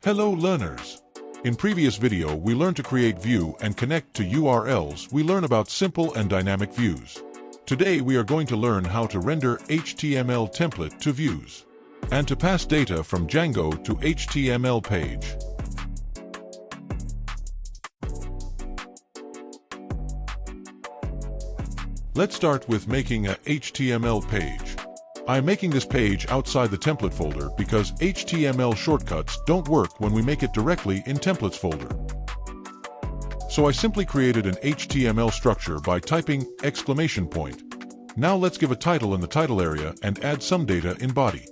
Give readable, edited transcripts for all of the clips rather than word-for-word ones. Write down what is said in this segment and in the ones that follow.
Hello learners! In previous video we learned to create view and connect to URLs. We learn about simple and dynamic views. Today we are going to learn how to render HTML template to views and to pass data from Django to HTML page. Let's start with making a HTML page. I'm making this page outside the template folder because HTML shortcuts don't work when we make it directly in templates folder. So I simply created an HTML structure by typing exclamation point. Now let's give a title in the title area and add some data in body.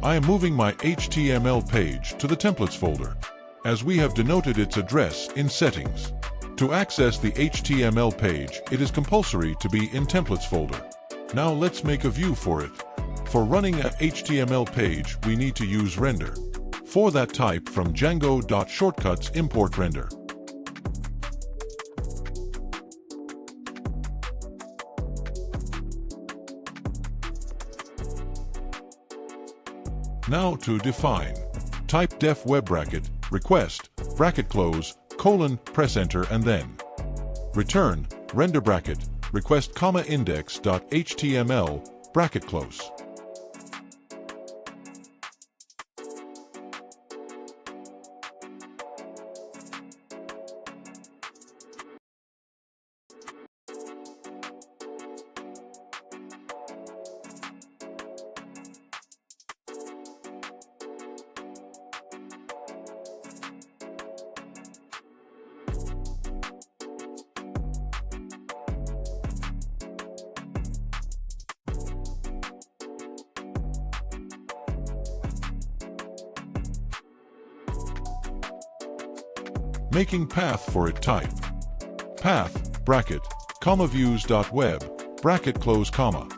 I am moving my HTML page to the templates folder, as we have denoted its address in settings. To access the HTML page, it is compulsory to be in templates folder. Now let's make a view for it. For running a HTML page, we need to use render. For that, type from Django.shortcuts import render. Now to define, type def web bracket, request, bracket close, colon, press enter and then return, render bracket, request comma index.html, bracket close. Making path for it, type path, bracket, comma views.web, bracket close comma.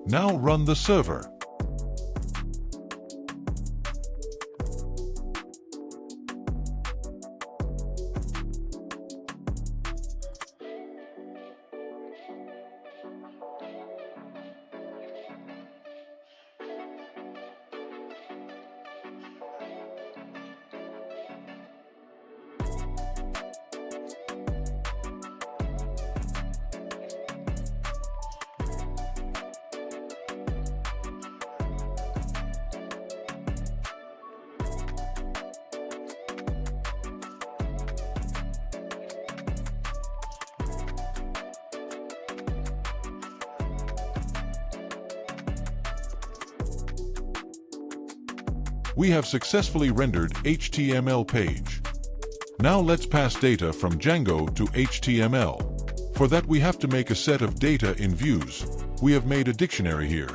Now run the server. We have successfully rendered HTML page. Now let's pass data from Django to HTML. For that we have to make a set of data in views. We have made a dictionary here.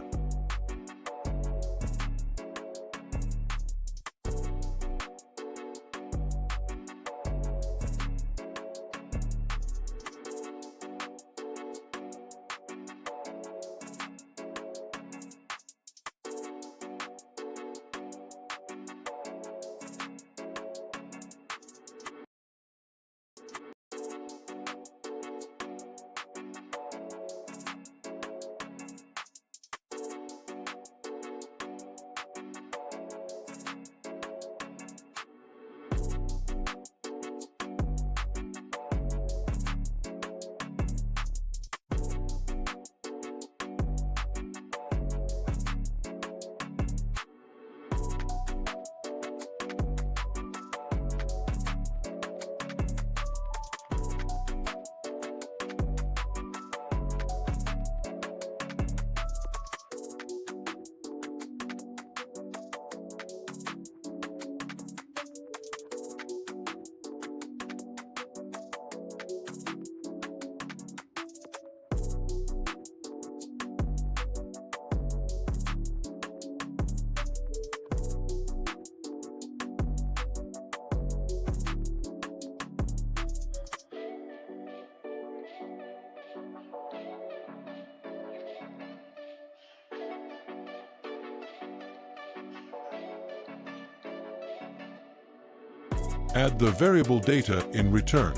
Add the variable data in return.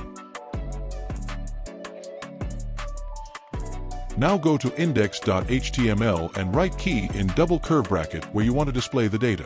Now go to index.html and write key in double curve bracket where you want to display the data.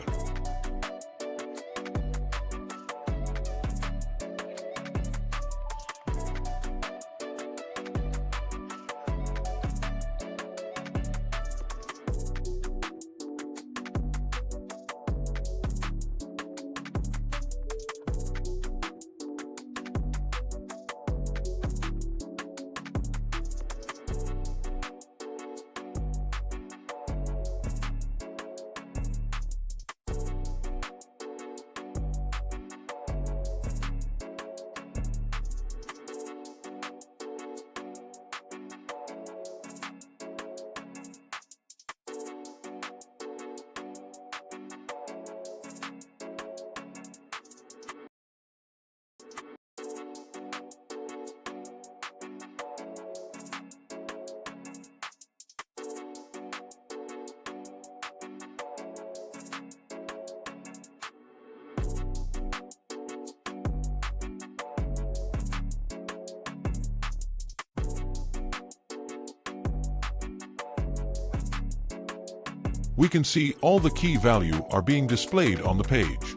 We can see all the key value are being displayed on the page.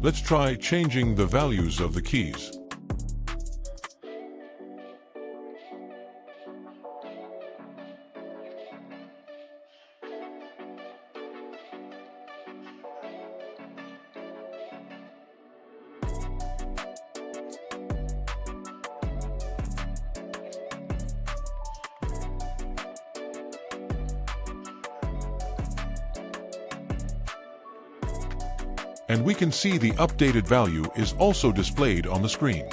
Let's try changing the values of the keys. And we can see the updated value is also displayed on the screen.